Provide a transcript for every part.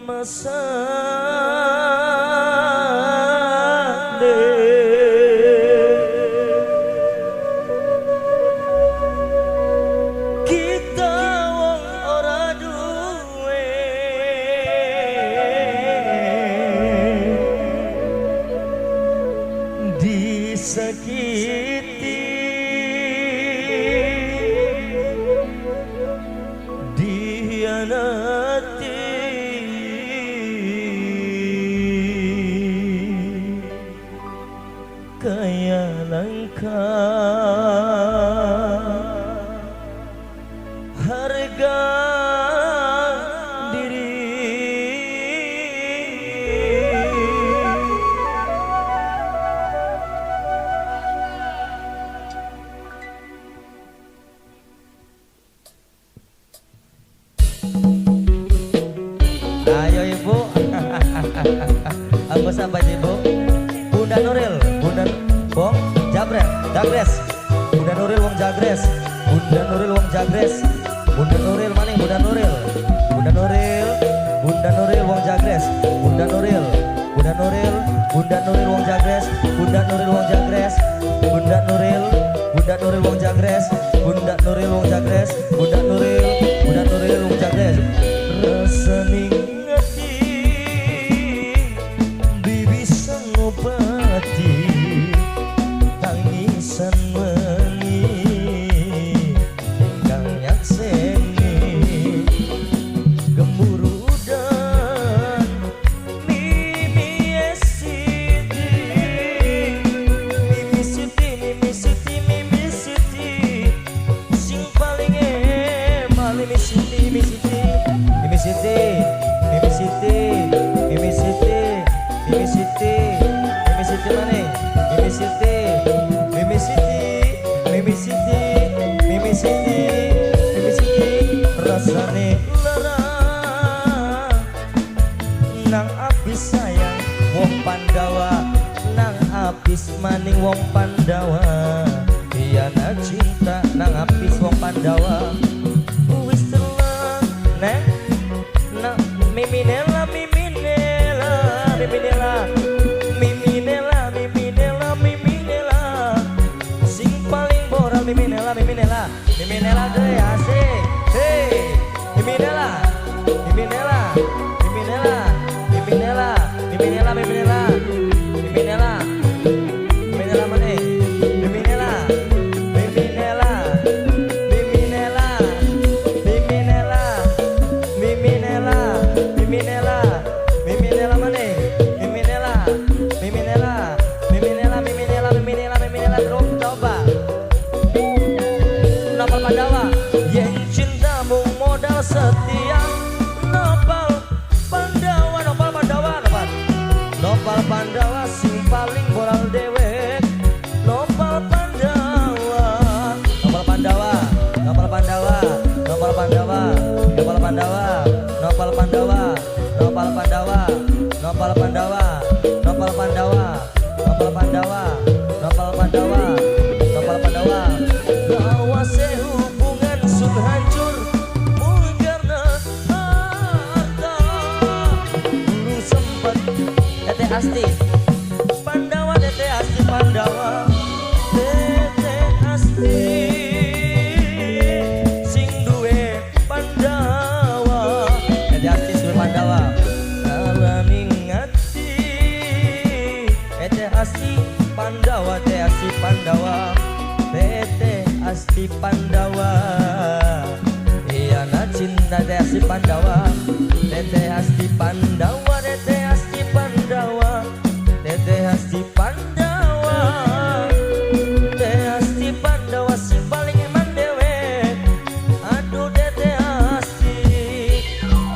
mesane kita wong ora duwe disakiti dihianati kaya langka harga diri ayo ibu aku sampai ibu Bunda Nuril Bunda Wong Jagres Bunda Nuril Wong Jagres Bunda Nuril Wong Jagres Bunda Nuril maning Bunda Nuril Bunda Nuril Bunda Nuril Wong Jagres Bunda Nuril Bunda Nuril Bunda Nuril Wong Jagres Bunda Nuril Wong Jagres Bunda Nuril Bunda Nuril Wong Jagres Bunda Nuril Wong Jagres Bunda Nuril Bunda Nuril Wong Jagres rasane ngati bisa ngobati tangisan wengi kang nyakseni gemuruh dan mimi siti sing paling paling mimi siti mana? Mimi Siti, rasane lara nang abis sayang wong Pandawa, nang abis maning wong Pandawa, Diana cinta nang abis wong Pandawa, wis telah neng, nang Miminela. Miminela deh asik, hey, Miminela, mana? Miminela terus coba. Nopal Pandawa, yang cintamu modal setia. Nopal Pandawa sing paling moral dewek. Nopal Pandawa, lawase hubungan sun hancur mung karena harta. Belum sempat Tete Asti Pandawa, Tete Asti Pandawa, Tete Asti sing duwe Pandawa, Tete Asti duwe Pandawa. Kalani ngati Tete Asti Pandawa, Tete Asti Pandawa, Tete Asti Pandawa, Iyana cinta Tete Asti Pandawa, Tete Asti Pandawa, Tete Asti Pandawa, Tete Asti Pandawa, Tete Asti Pandawa si paling eman dewek. Aduh Tete Asti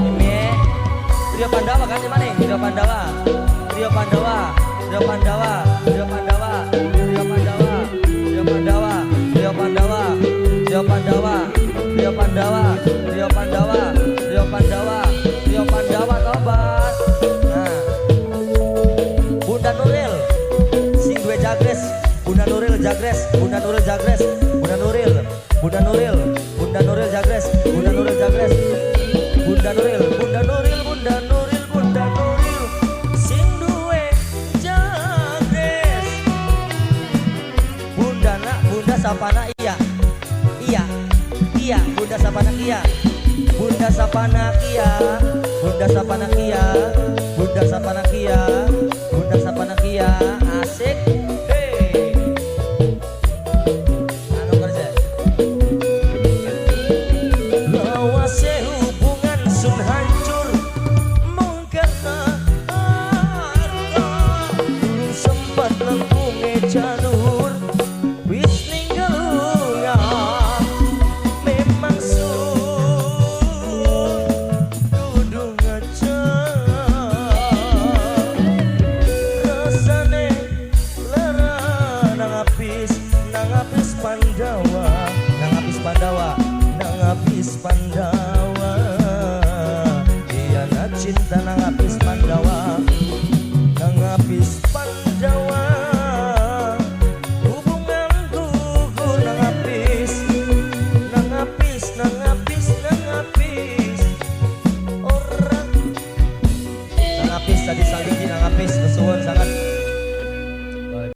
ini Trio Pandawa kan dimana? Trio Pandawa, Trio Pandawa, Trio Pandawa, Trio Pandawa, Trio Pandawa, Trio Pandawa, Trio Pandawa, Trio Pandawa, Trio Pandawa, Trio Pandawa, Trio Pandawa, Trio Pandawa tobat. Nah, Bunda Nuril sing duwe Jagres, Bunda Nuril Jagres, Bunda Nuril Jagres, Bunda Nuril, Bunda Nuril, Bunda Nuril Jagres, Bunda Nuril Jagres, Bunda Nuril, Bunda Nuril, Bunda Nuril, Sapana iya. Iya. Iya, Bunda Sapana iya. Bunda Sapana iya. Bunda Sapana iya. Bunda Sapana iya. Bunda Sapana iya. Asik. Hey. Anu kerja. Lawase hubungan sun hancur mung karena harta. Dulu sempat lengkunge jalur wis ninggal lunga. Memang sun kudu ngaca. Rasane lara nangapis Pandawa, nangapis Pandawa, nangapis Pandawa. Diana cinta nangapis Pandawa, nangapis Pandawa. Hubungan gugur nangapis, nangapis, nangapis, nangapis. Orang nangapis tadi saliki nangapis kesuwun.